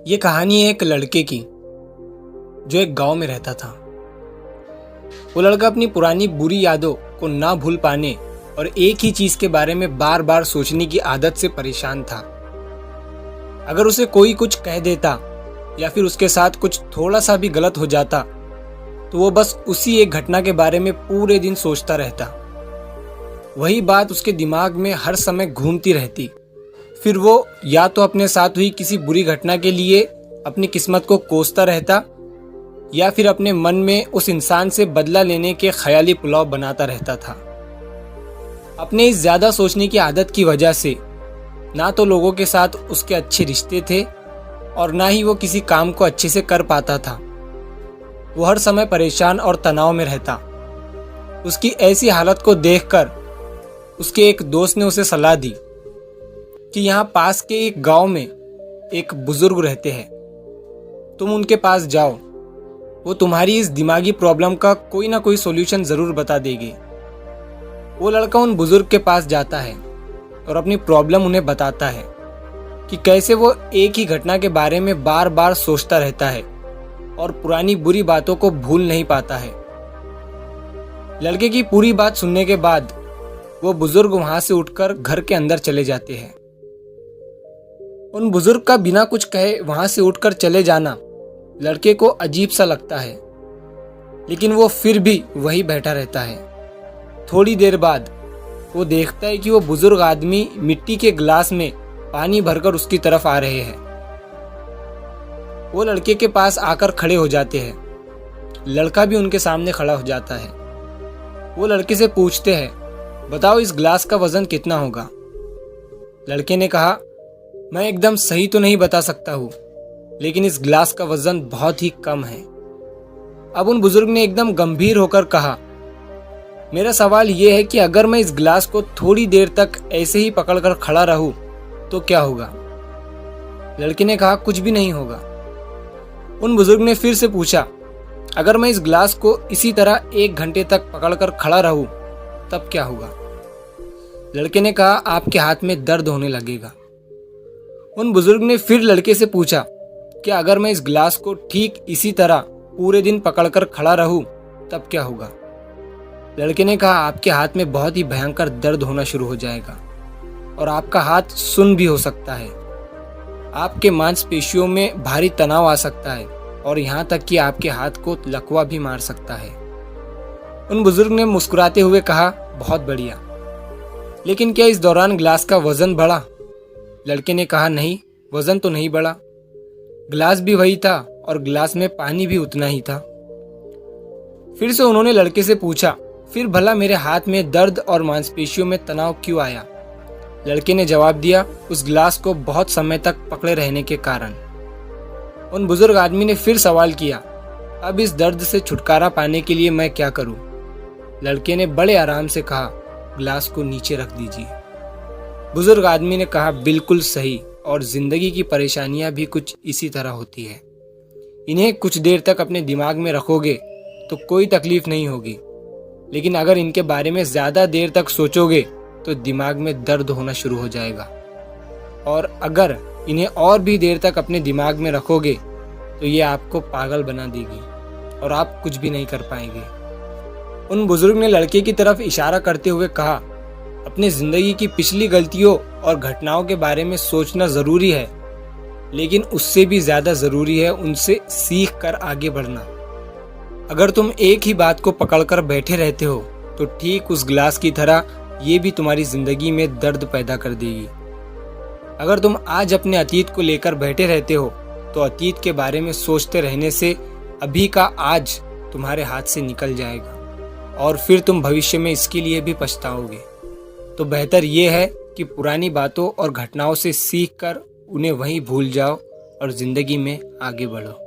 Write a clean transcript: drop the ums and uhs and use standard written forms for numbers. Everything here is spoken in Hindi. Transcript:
ये कहानी है एक लड़के की जो एक गांव में रहता था। वो लड़का अपनी पुरानी बुरी यादों को ना भूल पाने और एक ही चीज के बारे में बार बार सोचने की आदत से परेशान था। अगर उसे कोई कुछ कह देता या फिर उसके साथ कुछ थोड़ा सा भी गलत हो जाता तो वो बस उसी एक घटना के बारे में पूरे दिन सोचता रहता। वही बात उसके दिमाग में हर समय घूमती रहती। फिर वो या तो अपने साथ हुई किसी बुरी घटना के लिए अपनी किस्मत को कोसता रहता या फिर अपने मन में उस इंसान से बदला लेने के ख्याली पुलाव बनाता रहता था। अपने इस ज्यादा सोचने की आदत की वजह से ना तो लोगों के साथ उसके अच्छे रिश्ते थे और ना ही वो किसी काम को अच्छे से कर पाता था। वो हर समय परेशान और तनाव में रहता। उसकी ऐसी हालत को देखकर उसके एक दोस्त ने उसे सलाह दी कि यहाँ पास के एक गांव में एक बुजुर्ग रहते हैं, तुम उनके पास जाओ, वो तुम्हारी इस दिमागी प्रॉब्लम का कोई ना कोई सॉल्यूशन जरूर बता देंगे। वो लड़का उन बुजुर्ग के पास जाता है और अपनी प्रॉब्लम उन्हें बताता है कि कैसे वो एक ही घटना के बारे में बार बार सोचता रहता है और पुरानी बुरी बातों को भूल नहीं पाता है। लड़के की पूरी बात सुनने के बाद वो बुजुर्ग वहां से उठकर घर के अंदर चले जाते हैं। उन बुजुर्ग का बिना कुछ कहे वहां से उठकर चले जाना लड़के को अजीब सा लगता है, लेकिन वो फिर भी वही बैठा रहता है। थोड़ी देर बाद वो देखता है कि वो बुजुर्ग आदमी मिट्टी के गिलास में पानी भरकर उसकी तरफ आ रहे हैं। वो लड़के के पास आकर खड़े हो जाते हैं। लड़का भी उनके सामने खड़ा हो जाता है। वो लड़के से पूछते हैं, बताओ इस गिलास का वजन कितना होगा? लड़के ने कहा, मैं एकदम सही तो नहीं बता सकता हूँ, लेकिन इस गिलास का वजन बहुत ही कम है। अब उन बुजुर्ग ने एकदम गंभीर होकर कहा, मेरा सवाल यह है कि अगर मैं इस गिलास को थोड़ी देर तक ऐसे ही पकड़कर खड़ा रहूं तो क्या होगा? लड़के ने कहा, कुछ भी नहीं होगा। उन बुजुर्ग ने फिर से पूछा, अगर मैं इस गिलास को इसी तरह 1 घंटे तक पकड़कर खड़ा रहूं तब क्या होगा? लड़के ने कहा, आपके हाथ में दर्द होने लगेगा। उन बुजुर्ग ने फिर लड़के से पूछा कि अगर मैं इस गिलास को ठीक इसी तरह पूरे दिन पकड़कर खड़ा रहूं तब क्या होगा? लड़के ने कहा, आपके हाथ में बहुत ही भयंकर दर्द होना शुरू हो जाएगा और आपका हाथ सुन्न भी हो सकता है। आपके मांसपेशियों में भारी तनाव आ सकता है और यहाँ तक कि आपके हाथ को लकवा भी मार सकता है। उन बुजुर्ग ने मुस्कुराते हुए कहा, बहुत बढ़िया, लेकिन क्या इस दौरान गिलास का वजन बढ़ा? लड़के ने कहा, नहीं, वजन तो नहीं बढ़ा। गिलास भी वही था और गिलास में पानी भी उतना ही था। फिर से उन्होंने लड़के से पूछा, फिर भला मेरे हाथ में दर्द और मांसपेशियों में तनाव क्यों आया? लड़के ने जवाब दिया, उस गिलास को बहुत समय तक पकड़े रहने के कारण। उन बुजुर्ग आदमी ने फिर सवाल किया, अब इस दर्द से छुटकारा पाने के लिए मैं क्या करूं? लड़के ने बड़े आराम से कहा, गिलास को नीचे रख दीजिए। बुजुर्ग आदमी ने कहा, बिल्कुल सही, और जिंदगी की परेशानियां भी कुछ इसी तरह होती है। इन्हें कुछ देर तक अपने दिमाग में रखोगे तो कोई तकलीफ नहीं होगी, लेकिन अगर इनके बारे में ज्यादा देर तक सोचोगे तो दिमाग में दर्द होना शुरू हो जाएगा, और अगर इन्हें और भी देर तक अपने दिमाग में रखोगे तो ये आपको पागल बना देगी और आप कुछ भी नहीं कर पाएंगे। उन बुजुर्ग ने लड़के की तरफ इशारा करते हुए कहा, अपनी जिंदगी की पिछली गलतियों और घटनाओं के बारे में सोचना जरूरी है, लेकिन उससे भी ज्यादा जरूरी है उनसे सीख कर आगे बढ़ना। अगर तुम एक ही बात को पकड़कर बैठे रहते हो तो ठीक उस गिलास की तरह ये भी तुम्हारी जिंदगी में दर्द पैदा कर देगी। अगर तुम आज अपने अतीत को लेकर बैठे रहते हो तो अतीत के बारे में सोचते रहने से अभी का आज तुम्हारे हाथ से निकल जाएगा और फिर तुम भविष्य में इसके लिए भी पछताओगे। तो बेहतर ये है कि पुरानी बातों और घटनाओं से सीख कर उन्हें वहीं भूल जाओ और जिंदगी में आगे बढ़ो।